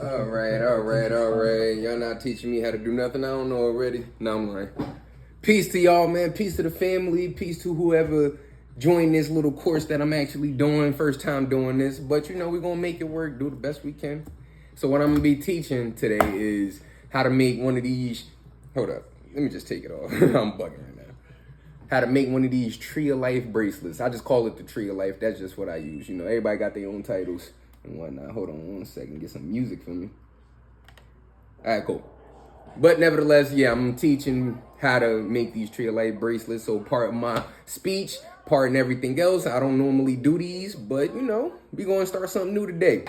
All right. Y'all not teaching me how to do nothing I don't know already. No, I'm lying. Peace to y'all, man. Peace to the family. Peace to whoever joined this little course that I'm actually doing. First time doing this. But, you know, we're going to make it work. Do the best we can. So what I'm going to be teaching today is how to make one of these... Hold up. Let me just take it off. I'm bugging right now. How to make one of these Tree of Life bracelets. I just call it the Tree of Life. That's just what I use. You know, everybody got their own titles and whatnot. Hold on one second. Get some music for me. All right, cool. But nevertheless, yeah, I'm teaching how to make these Tree of Life bracelets. So part of my speech, part and everything else. I don't normally do these, but you know, we're going to start something new today.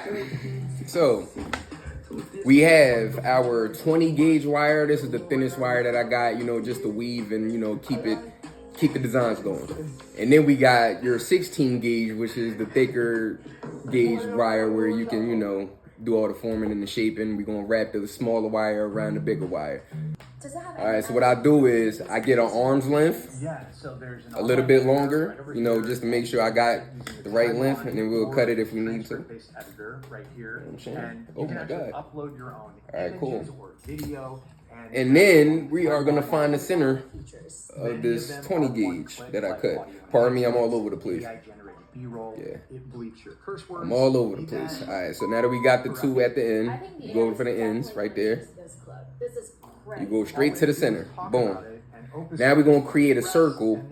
So we have our 20 gauge wire. This is the thinnest wire that I got, you know, just to weave and, you know, keep the designs going. And then we got your 16 gauge, which is the thicker gauge wire where you can, you know, do all the forming and the shaping. We're gonna wrap the smaller wire around the bigger wire. All right, so what I do is I get an arm's length, a little bit longer, you know, just to make sure I got the right length, and then we'll cut it if we need to. You know what I'm saying? Oh my God. All right, cool. And then we are gonna find the center of this 20 gauge that I cut. Pardon me, I'm all over the place. Yeah, I'm all over the place. All right, so now that we got the two at the end, you go for the ends right there. You go straight to the center. Boom. Now we're gonna create a circle,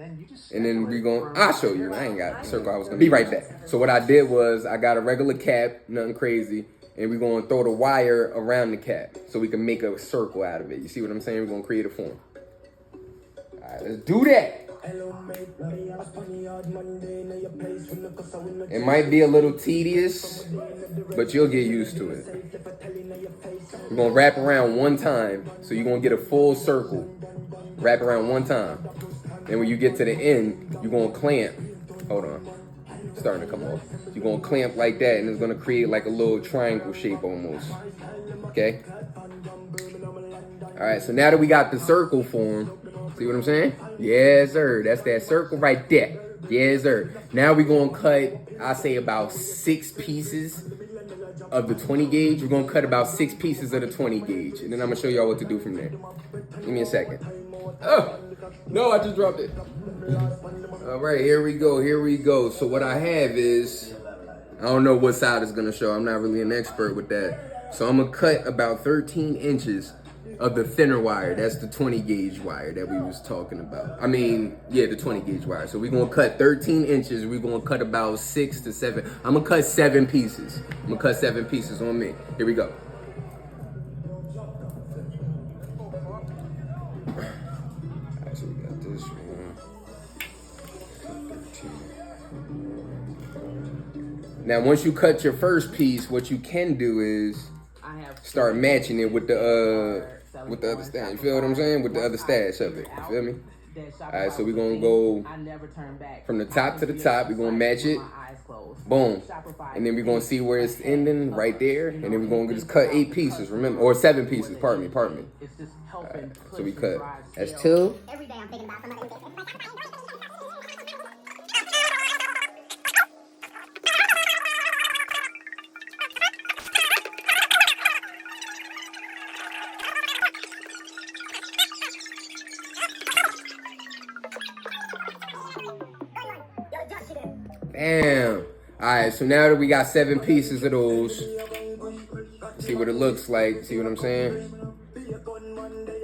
and then we're gonna. I'll show you. I ain't got a circle. I was gonna be right back. So what I did was I got a regular cap, nothing crazy, and we're gonna throw the wire around the cap so we can make a circle out of it. You see what I'm saying? We're gonna create a form. All right, let's do that. It might be a little tedious, but you'll get used to it. We're gonna wrap around one time, so you're gonna get a full circle. Wrap around one time. And when you get to the end, you're gonna clamp. Hold on, it's starting to come off. You're gonna clamp like that, and it's gonna create like a little triangle shape almost. Okay? All right, so now that we got the circle form, see what I'm saying? Yes, sir. That's that circle right there. Yes, sir. Now we're going to cut, I say about 6 pieces of the 20 gauge. We're going to cut about 6 pieces of the 20 gauge. And then I'm going to show y'all what to do from there. Give me a second. Oh, no, I just dropped it. All right, here we go. So what I have is, I don't know what side it's going to show. I'm not really an expert with that. So I'm going to cut about 13 inches of the thinner wire. That's the 20 gauge wire that we was talking about. I mean, yeah, the 20 gauge wire. So we're gonna cut 13 inches. We're gonna cut about 6 to 7. I'm gonna cut 7 pieces. I'm gonna cut 7 pieces on me. Here we go. Alright, so we got this one. 13. Now, once you cut your first piece, what you can do is start matching it with the other stash. You feel what I'm saying? With the other stash of it. You feel me? All right, so we're going to go from the top to the top. We're going to match it. Boom. And then we're going to see where it's ending right there. And then we're going to just cut 8 pieces, remember? Or 7 pieces, pardon me. Right, so we cut. That's 2. Every day I'm thinking about somebody. Damn. All right, so now that we got 7 pieces of those, see what it looks like. See what I'm saying?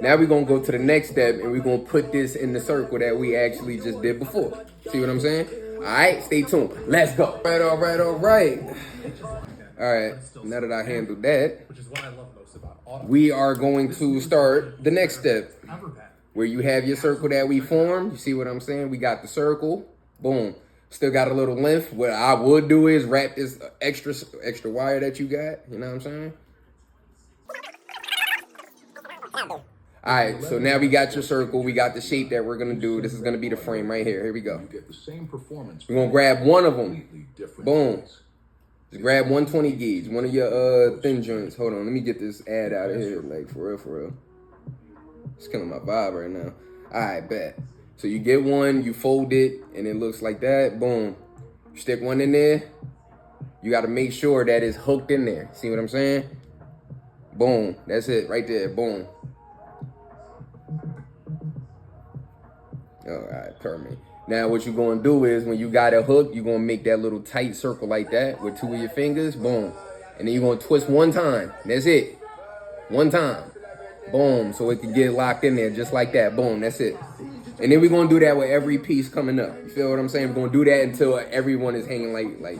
Now we're going to go to the next step, and we're going to put this in the circle that we actually just did before. See what I'm saying? All right, stay tuned. Let's go. All right. All right, now that I handled that, we are going to start the next step, where you have your circle that we formed. You see what I'm saying? We got the circle. Boom. Still got a little length. What I would do is wrap this extra wire that you got. You know what I'm saying? All right, so now we got your circle. We got the shape that we're going to do. This is going to be the frame right here. Here we go. We're going to grab one of them. Boom. Just grab 120 gauge, one of your thin joints. Hold on, let me get this ad out of here. Like, for real. It's killing my vibe right now. All right, bet. So you get one, you fold it, and it looks like that. Boom. Stick one in there. You got to make sure that it's hooked in there. See what I'm saying? Boom. That's it right there. Boom. All right, perfect. Now what you're gonna do is when you got a hook, you're gonna make that little tight circle like that with 2 of your fingers. Boom. And then you're gonna twist 1 time. That's it. 1 time. Boom. So it can get locked in there just like that. Boom. That's it. And then we're gonna do that with every piece coming up. You feel what I'm saying? We're gonna do that until everyone is hanging like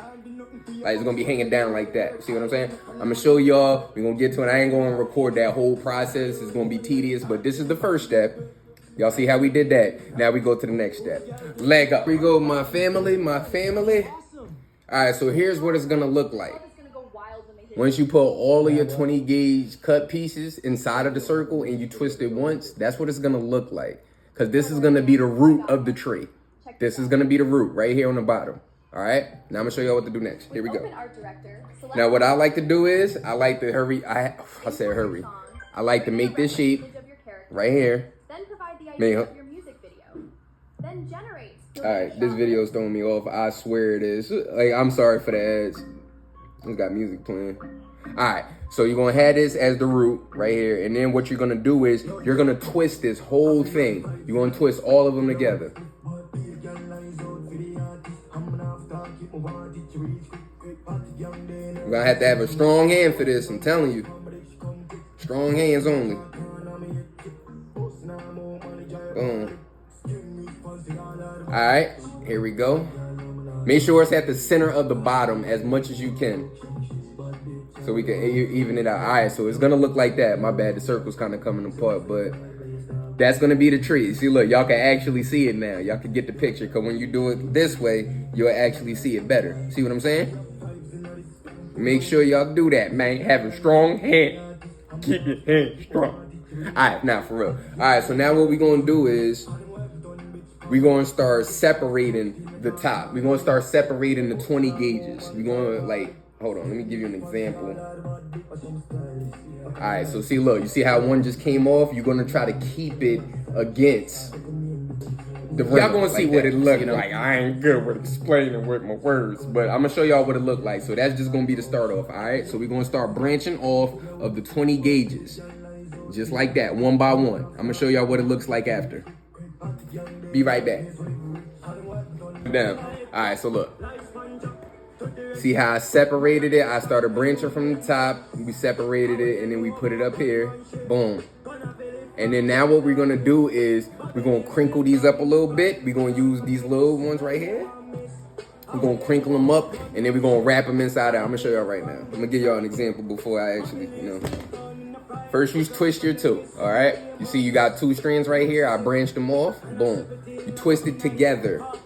it's gonna be hanging down like that. See what I'm saying? I'm gonna show y'all. We're gonna get to it. I ain't gonna record that whole process. It's gonna be tedious, but this is the first step. Y'all see how we did that? Now we go to the next step. Leg up. Here we go, my family. All right, so here's what it's gonna look like. Once you put all of your 20 gauge cut pieces inside of the circle and you twist it once, that's what it's gonna look like. Because this is gonna be the root of the tree. This is gonna be the root right here on the bottom. All right, now I'm gonna show y'all what to do next. Here we go. Now what I like to do is, I like to hurry. I said hurry. I like to make this shape right here. All right, this video is throwing me off. I swear it is. Like, I'm sorry for the ads. It's got music playing. All right, so you're gonna have this as the root right here, and then what you're gonna do is you're gonna twist this whole thing. You're gonna twist all of them together. You're gonna have to have a strong hand for this. I'm telling you, strong hands only. Boom. All right, here we go. Make sure it's at the center of the bottom as much as you can, so we can even it out. All right, so it's gonna look like that. My bad, the circle's kind of coming apart, but that's gonna be the tree. See, look, y'all can actually see it now. Y'all can get the picture, because when you do it this way, you'll actually see it better. See what I'm saying? Make sure y'all do that, man. Have a strong hand. Keep your hand strong. All right, now for real. All right, so now what we're gonna do is we're gonna start separating the top. We're gonna start separating the 20 gauges. We're gonna, like, hold on, let me give you an example. All right, so see, look, you see how one just came off? You're gonna try to keep it against the rim. Y'all gonna see what it look like. I ain't good with explaining with my words, but I'm gonna show y'all what it look like. So that's just gonna be the start off, all right? So we're gonna start branching off of the 20 gauges. Just like that, one by one. I'm gonna show y'all what it looks like after. Be right back. Down. All right, so look. See how I separated it? I started branching from the top. We separated it, and then we put it up here. Boom. And then now what we're gonna do is we're gonna crinkle these up a little bit. We're gonna use these little ones right here. We're gonna crinkle them up, and then we're gonna wrap them inside out. I'm gonna show y'all right now. I'm gonna give y'all an example before I actually, First, you twist your 2, all right? You see you got 2 strands right here. I branched them off. Boom. You twist it together. All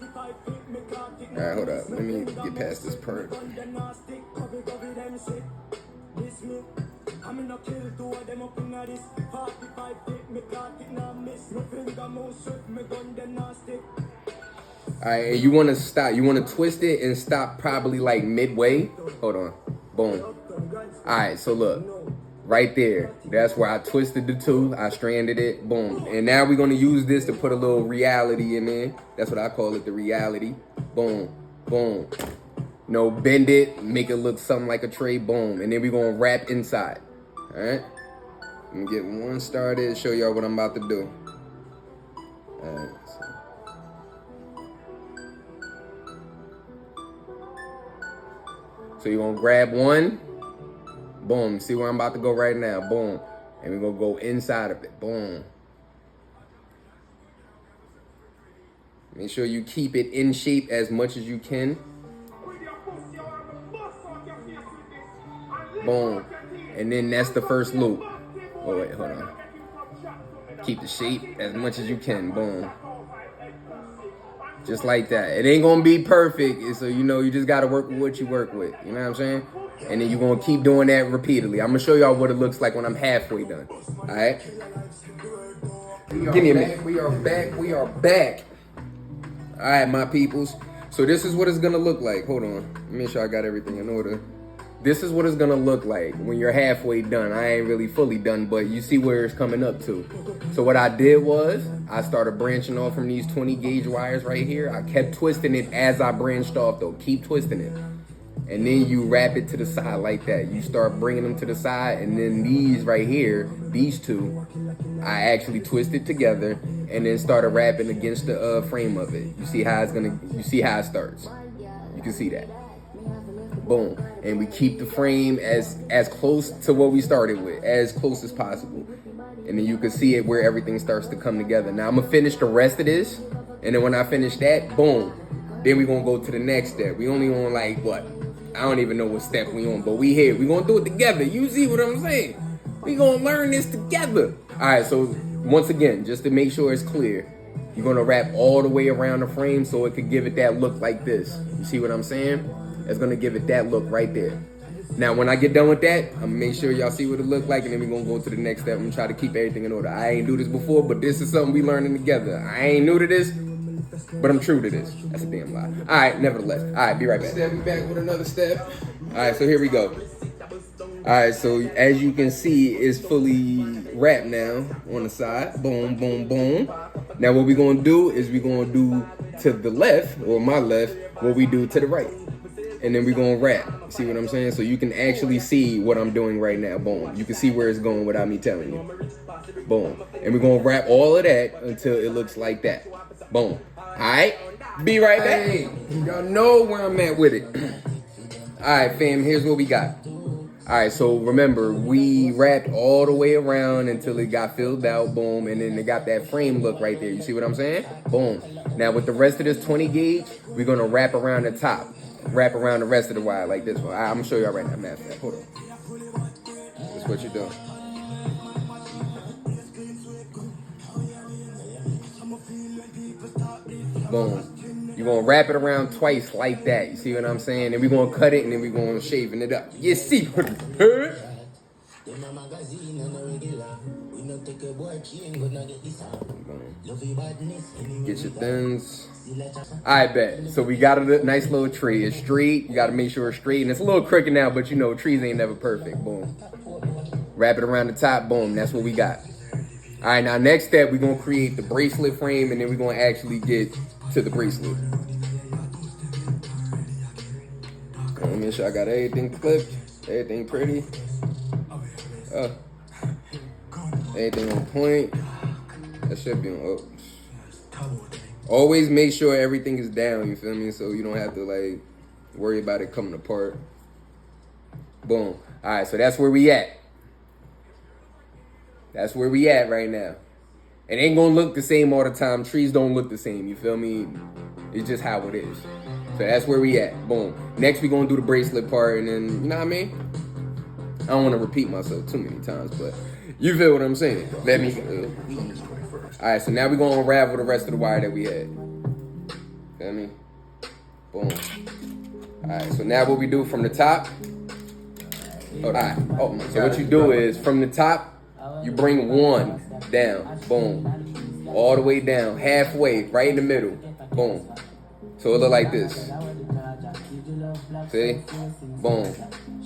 right, hold up. Let me get past this part. All right, and you want to stop. You want to twist it and stop probably like midway. Hold on. Boom. All right, so look. Right there. That's where I twisted the 2. I stranded it. Boom. And now we're going to use this to put a little reality in there. That's what I call it, the reality. Boom. Boom. Bend it. Make it look something like a tray. Boom. And then we're going to wrap inside. All right. Let me get one started. Show y'all what I'm about to do. All right. So you're going to grab one. Boom. See where I'm about to go right now. Boom. And we're going to go inside of it. Boom. Make sure you keep it in shape as much as you can. Boom. And then that's the first loop. Oh, wait, hold on. Keep the shape as much as you can. Boom. Just like that. It ain't going to be perfect. So, you just got to work with what you work with. You know what I'm saying? And then you're going to keep doing that repeatedly. I'm going to show y'all what it looks like when I'm halfway done. All right? Give me a minute. We are back. All right, my peoples. So this is what it's going to look like. Hold on. Let me make sure I got everything in order. This is what it's going to look like when you're halfway done. I ain't really fully done, but you see where it's coming up to. So what I did was I started branching off from these 20 gauge wires right here. I kept twisting it as I branched off, though. Keep twisting it. And then you wrap it to the side like that. You start bringing them to the side, and then these right here, these two, I actually twisted together and then started wrapping against the frame of it. You see how you see how it starts. You can see that. Boom. And we keep the frame as close to what we started with, as close as possible. And then you can see it where everything starts to come together. Now I'm gonna finish the rest of this, and then when I finish that, boom, then we're gonna go to the next step. We only on like what? I don't even know what step we on, but we here. We gonna do it together. You see what I'm saying? We gonna learn this together. All right, so once again, just to make sure it's clear, you're gonna wrap all the way around the frame so it could give it that look like this. You see what I'm saying? It's gonna give it that look right there. Now, when I get done with that, I'm gonna make sure y'all see what it look like, and then we're gonna go to the next step and try to keep everything in order. I ain't do this before, but this is something we learning together. I ain't new to this, but I'm true to this. That's a damn lie. All right, nevertheless. All right, be right back. Step, we back with another step. All right, so here we go. All right, so as you can see, it's fully wrapped now on the side. Boom, boom, boom. Now what we're gonna do is we're gonna do to the left, or my left, what we do to the right. And then we're gonna wrap. See what I'm saying? So you can actually see what I'm doing right now. Boom. You can see where it's going without me telling you. Boom. And we're gonna wrap all of that until it looks like that. Boom. Alright? Be right back. Hey, y'all know where I'm at with it. Alright, fam, here's what we got. Alright, so remember, we wrapped all the way around until it got filled out, boom, and then it got that frame look right there. You see what I'm saying? Boom. Now with the rest of this 20 gauge, we're gonna wrap around the top. Wrap around the rest of the wire like this one. Right, I'm gonna show y'all right now, man. Hold on. That's what you're doing. Boom. You're gonna wrap it around twice like that. You see what I'm saying? Then we're gonna cut it and then we're gonna shaving it up. You see what I'm saying? Get your thins. I bet. So we got a nice little tree. It's straight. You got to make sure it's straight. And it's a little crooked now, but you know, trees ain't never perfect. Boom. Wrap it around the top. Boom. That's what we got. All right, now next step, we're going to create the bracelet frame, and then we're going to actually get to the bracelet. Let me make sure I got everything clipped, everything pretty. Everything on point. That should be on up. Always make sure everything is down, you feel me? So you don't have to like worry about it coming apart. Boom. All right, so that's where we at. That's where we at right now. It ain't gonna look the same all the time. Trees don't look the same, you feel me? It's just how it is. So that's where we at. Boom. Next we gonna do the bracelet part, and then, you know what I mean? I don't wanna repeat myself too many times, but you feel what I'm saying. Let me all right, so now we're gonna unravel the rest of the wire that we had. Feel me? Boom. All right, so now what we do from the top. All right. Oh, so what you do is from the top, you bring one down. Boom. All the way down, halfway, right in the middle. Boom. So it look like this. See? Boom.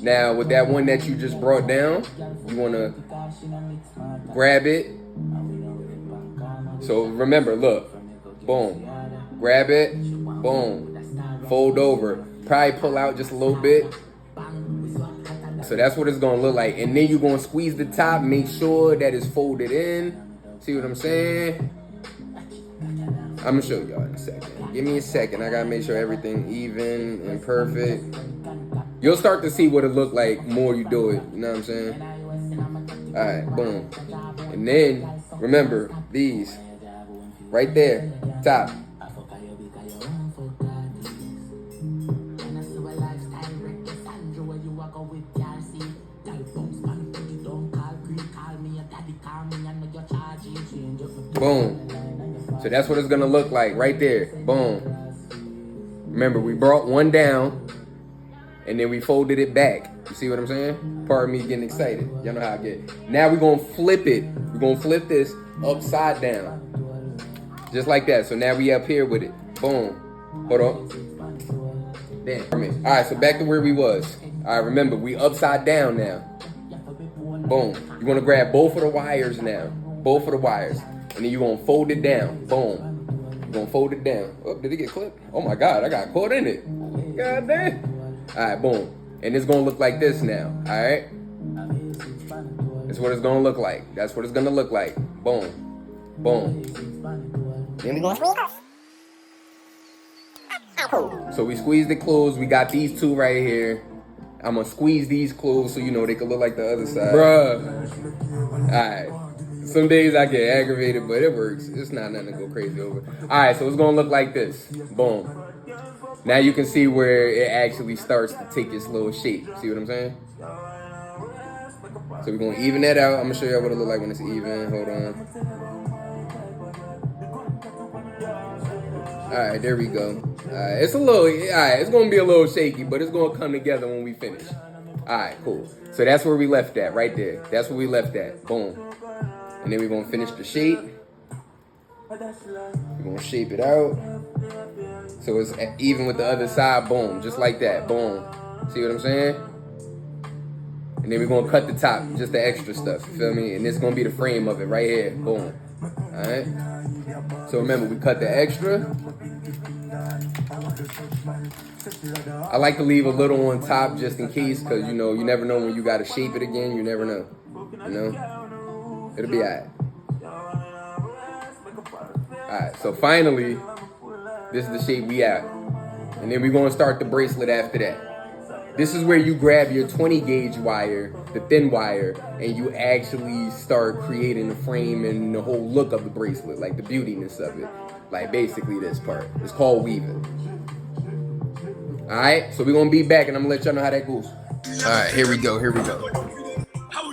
Now with that one that you just brought down, you wanna grab it. So remember, look, boom, grab it, boom, fold over, probably pull out just a little bit. So that's what it's gonna look like. And then you're gonna squeeze the top, make sure that it's folded in. See what I'm saying? I'm gonna show y'all in a second. Give me a second, I gotta make sure everything even and perfect. You'll start to see what it look like more you do it, you know what I'm saying? All right, boom. And then, remember, these. Right there, top. Boom. So that's what it's gonna look like right there. Boom. Remember, we brought one down and then we folded it back. You see what I'm saying? Pardon me getting excited. Y'all know how I get. Now we're gonna flip it. We're gonna flip this upside down. Just like that. So now we up here with it. Boom. Hold on. Damn. All right, so back to where we was. All right, remember, we upside down now. Boom. You're going to grab both of the wires now. Both of the wires. And then you're going to fold it down. Boom. You're going to fold it down. Oh, did it get clipped? Oh, my God. I got caught in it. God damn. All right, boom. And it's gonna look like this now, all right? That's what it's gonna look like. That's what it's gonna look like. Boom, boom. Then we gonna squeeze this. So we squeezed it closed. We got these two right here. I'm gonna squeeze these closed so you know they can look like the other side. Bruh. All right. Some days I get aggravated, but it works. It's not nothing to go crazy over. All right, so it's gonna look like this. Boom. Now you can see where it actually starts to take its little shape. See what I'm saying? So we're gonna even that out. I'm gonna show you what it look like when it's even. Hold on. All right, there we go. All right, it's a little. All right, it's gonna be a little shaky, but it's gonna come together when we finish. All right, cool. So that's where we left at, right there. That's where we left at. Boom. And then we're gonna finish the shape. We're gonna shape it out so it's even with the other side. Boom, just like that. Boom. See what I'm saying? And then we're gonna cut the top, just the extra stuff. You feel me? And it's gonna be the frame of it right here. Boom. All right. So remember, we cut the extra. I like to leave a little on top just in case, because you know, you never know when you gotta shape it again. You never know. You know? It'll be alright. Alright, so finally, this is the shape we have. And then we're gonna start the bracelet after that. This is where you grab your 20 gauge wire, the thin wire, and you actually start creating the frame and the whole look of the bracelet, like the beautiness of it. Like basically this part. It's called weaving. Alright, so we're gonna be back and I'm gonna let y'all know how that goes. Alright, here we go.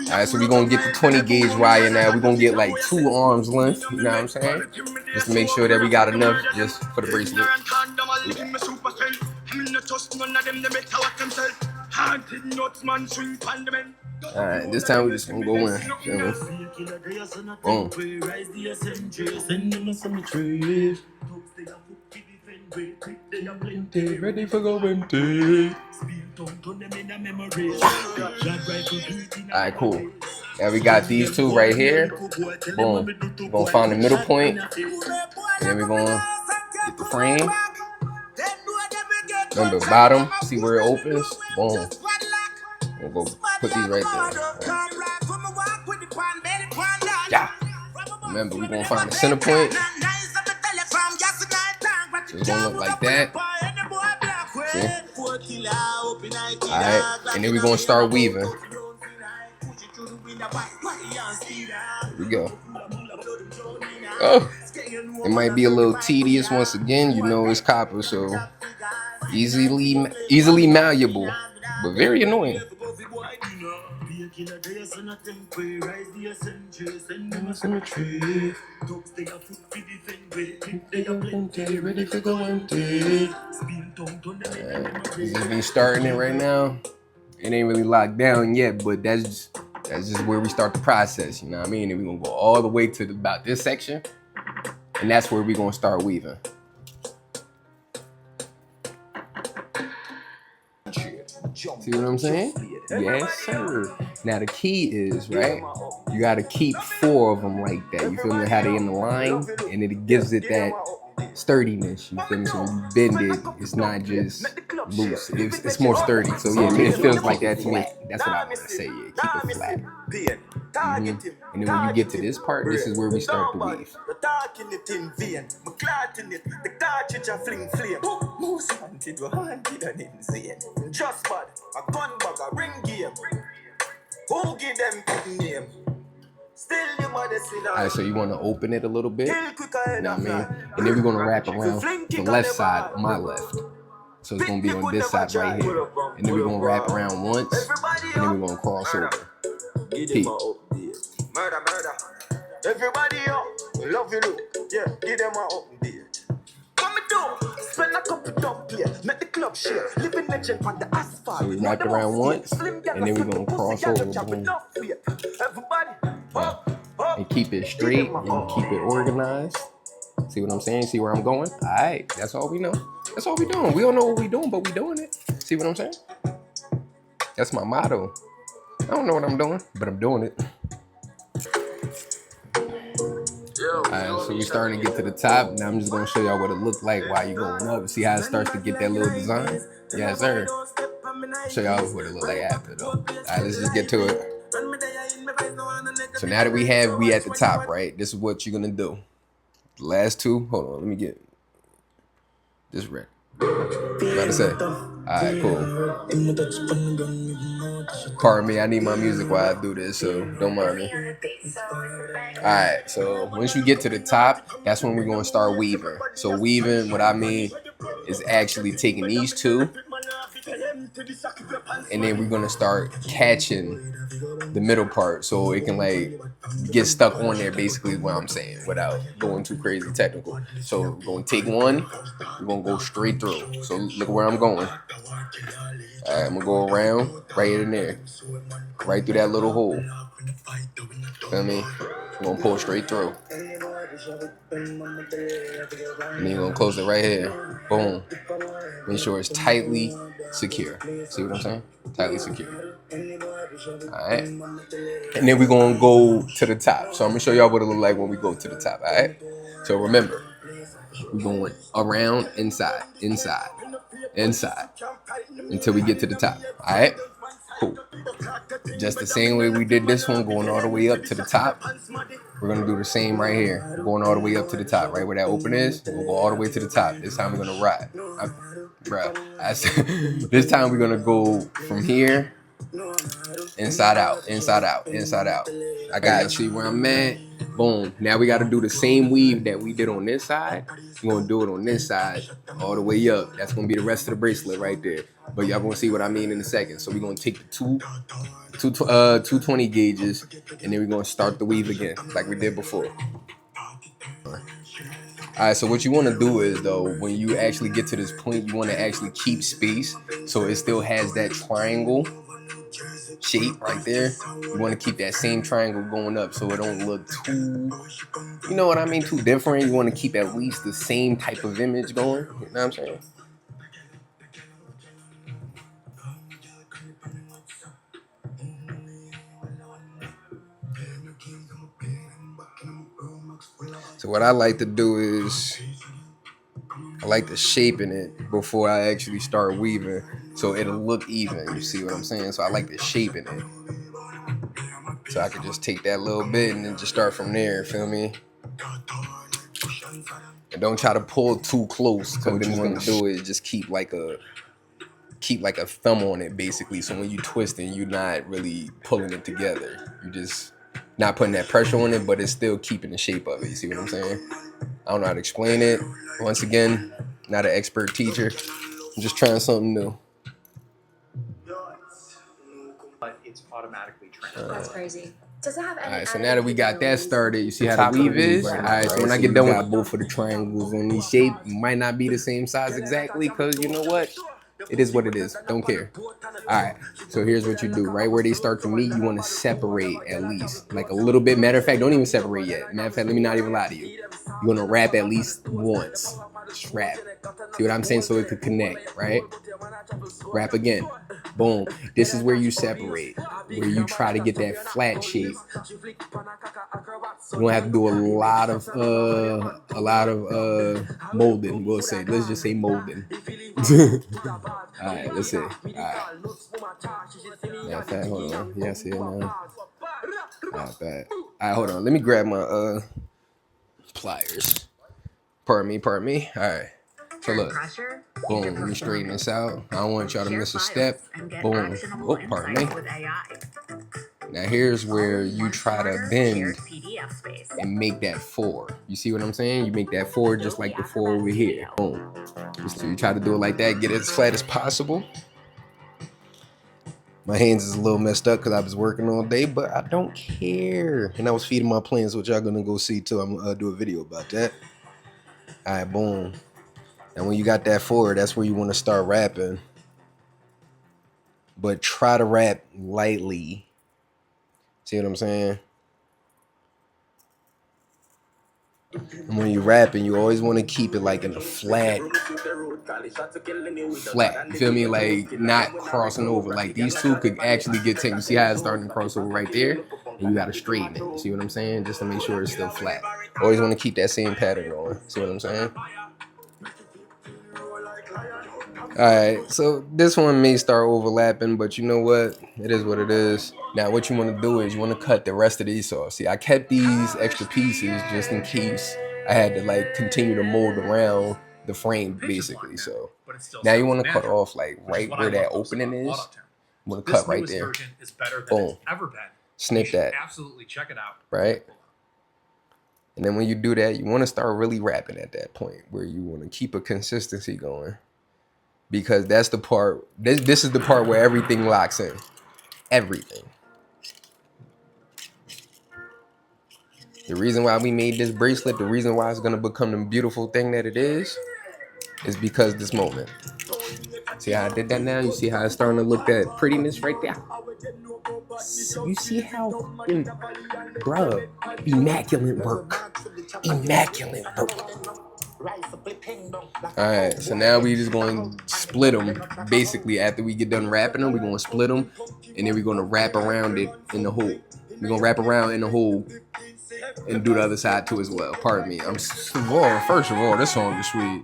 Alright, so we're gonna get the 20 gauge wire now. We're gonna get like 2 arms length, you know what I'm saying? Just to make sure that we got enough just for the bracelet. Alright, this time we just gonna go in. Boom. Ready for going to. Alright, cool. Now we got these two right here. Boom. We're gonna find the middle point. And then we're gonna get the frame. Remember, bottom, see where it opens? Boom. We'll go put these right there. Yeah. Remember, we're gonna find the center point. So it's gonna look like that. See? Alright, and then we're gonna start weaving. Here we go. Oh, it might be a little tedious once again. You know it's copper, so easily malleable, but very annoying. Just be starting it right now. It ain't really locked down yet, but that's just where we start the process. You know what I mean? And we're gonna go all the way to about this section, and that's where we're gonna start weaving. See what I'm saying? Yes, sir. Now the key is, right, you gotta keep 4 of them like that. You feel me? How they in the line, and it gives it that sturdiness. You feel me? So when you bend it, it's not just loose. It's more sturdy. So yeah, it feels like that to me. That's what I want to say. Yeah, keep it flat. And then when you get to this part, this is where we start to weave. Alright, so you want to open it a little bit, you know what I mean? And then we're going to wrap around the left side of my left. So it's going to be on this side right here. And then we're going to wrap around once, and then we're going to cross over. Peep. Murder. Everybody up, love you look. Yeah, give them an update. What me do? Spend a couple dump here, make the club share. Living legend on the asphalt. So we wrap around once, and then we're gonna cross over. Boom. Everybody, and keep it straight and keep it organized. See what I'm saying? See where I'm going? All right, that's all we know. That's all we doing. We don't know what we doing, but we doing it. See what I'm saying? That's my motto. I don't know what I'm doing, but I'm doing it. Alright, so we're starting to get to the top. Now I'm just going to show y'all what it looks like while you're going up. See how it starts to get that little design? Yes, sir. show y'all what it look like after though. Alright, let's just get to it. So now that we at the top, right? This is what you're gonna do. The last two, hold on, let me get this ready. About to say. Alright, cool. Pardon me, I need my music while I do this, so don't mind me. Alright, so once you get to the top, that's when we're gonna start weaving. So weaving, what I mean is actually taking these two, and then we're gonna start catching the middle part so it can like get stuck on there, basically is what I'm saying, without going too crazy technical. So we're gonna take one, we're gonna go straight through. So look where I'm going. Alright, I'm gonna go around right in there, right through that little hole. Feel me? I'm gonna pull straight through. And then you're gonna close it right here. Boom. Make sure it's tightly secure. See what I'm saying? Tightly secure. Alright. And then we're gonna go to the top. So I'm gonna show y'all what it look like when we go to the top. Alright. So remember, we're going around, inside, inside, inside, until we get to the top. Alright? Cool. Just the same way we did this one, going all the way up to the top. We're gonna do the same right here, going all the way up to the top, right where that open is. We'll go all the way to the top. This time we're gonna ride, this time we're gonna go from here, inside out, inside out, inside out. I got you. See where I'm at? Boom. Now we got to do the same weave that we did on this side. We're gonna do it on this side, all the way up. That's gonna be the rest of the bracelet right there. But y'all gonna see what I mean in a second. So we're gonna take the 220 gauges, and then we're gonna start the weave again, like we did before. Alright, so what you want to do is, though, when you actually get to this point, you want to actually keep space so it still has that triangle shape right there. You want to keep that same triangle going up so it don't look too, you know what I mean, too different. You want to keep at least the same type of image going. You know what I'm saying? So what I like to do is I like to shapen it before I actually start weaving so it'll look even. You see what I'm saying? So I like to shapen it. So I can just take that little bit and then just start from there, feel me? And don't try to pull too close, because what you're gonna do is just keep like a thumb on it, basically. So when you twist it, you're not really pulling it together. You just not putting that pressure on it, but it's still keeping the shape of it. You see what I'm saying? I don't know how to explain it. Once again, not an expert teacher. I'm just trying something new. But it's automatically transferred. That's crazy. Does it have any? Alright, so now that we got that started, you see how the weave is? Alright, so when I get done with both of the triangles on these shape, might not be the same size exactly, because you know what? It is what it is. Don't care. Alright, so here's what you do. Right where they start to meet, you want to separate at least. Like a little bit. Matter of fact, don't even separate yet. Matter of fact, let me not even lie to you. You want to wrap at least once. Just wrap. See what I'm saying? So it could connect, right? Wrap again. Boom. This is where you separate. Where you try to get that flat shape. You're gonna have to do a lot of molding, we'll say. Let's just say molding. Alright, let's see. Alright. Yeah, fat, hold on. Yeah, I see it now. Alright, bad. Alright, hold on. Let me grab my pliers. Pardon me. Alright. So look. Boom, let me straighten this out. I don't want y'all to miss a step. Boom. Oh, pardon me. Now here's where you try to bend and make that 4. You see what I'm saying? You make that 4 just like the 4 over here. Boom. So you try to do it like that, get it as flat as possible. My hands is a little messed up because I was working all day, but I don't care. And I was feeding my plants, which y'all gonna go see too. I'm gonna do a video about that. All right, boom. And when you got that 4, that's where you want to start wrapping. But try to wrap lightly. See what I'm saying? And when you're rapping, you always want to keep it like in a flat. You feel me? Like not crossing over. Like these two could actually get taken. You see how it's starting to cross over right there? And you got to straighten it. You see what I'm saying? Just to make sure it's still flat. Always want to keep that same pattern going. See what I'm saying? Alright, so this one may start overlapping, but you know what? It is what it is. Now what you want to do is you want to cut the rest of these off. See, I kept these extra pieces just in case I had to like continue to mold around the frame basically. So now you want to cut off like right where that opening is. You want to cut right there. Boom. Snip that. Absolutely check it out. Right? And then when you do that, you want to start really rapping at that point where you want to keep a consistency going. Because that's the part, this is the part where everything locks in. Everything. The reason why we made this bracelet, the reason why it's going to become the beautiful thing that it is because this moment. See how I did that now? You see how it's starting to look that prettiness right there? You see how, bruh, immaculate work. Immaculate work. Alright, so now we just going to split them. Basically, after we get done wrapping them, we're going to split them. And then we're going to wrap around it in the hole. We're going to wrap around in the hole and do the other side too as well. Pardon me. First of all, this song is sweet.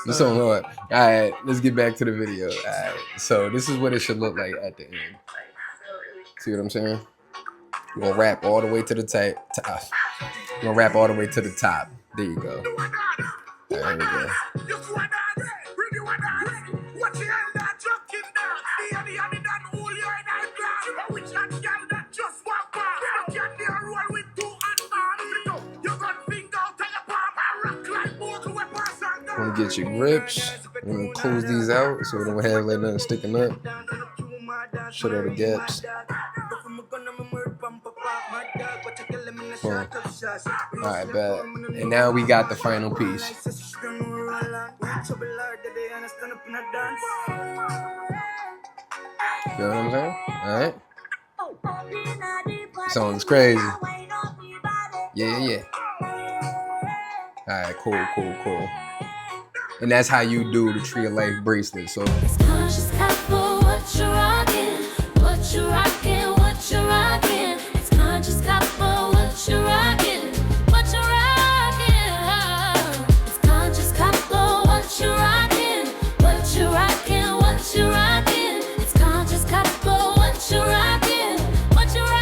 This song hard. Alright, let's get back to the video. Alright, so this is what it should look like at the end. See what I'm saying? We're gonna wrap all the way to the top. We're gonna wrap all the way to the top. There you go. There we go. I'm gonna get your grips. I'm gonna close these out so we don't have like nothing sticking up. Shut out the gaps. Alright, bad. And now we got the final piece. You know what I'm saying? Alright. Song's crazy. Yeah. Alright, cool. And that's how you do the Tree of Life bracelet. So it's conscious couple, what you rockin', what you rockin', what you rockin'. It's conscious couple, what you rockin', what you rockin'. It's conscious couple, what you rockin', what you rockin', what you rockin'. It's conscious couple, what you rockin', what you rockin'.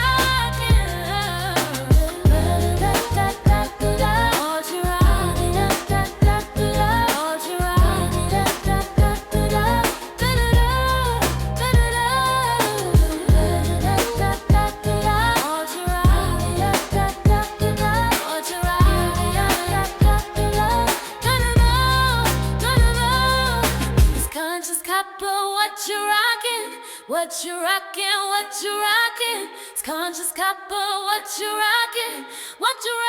What you rockin', what you rockin'? It's conscious couple, what you rockin', what you rockin'?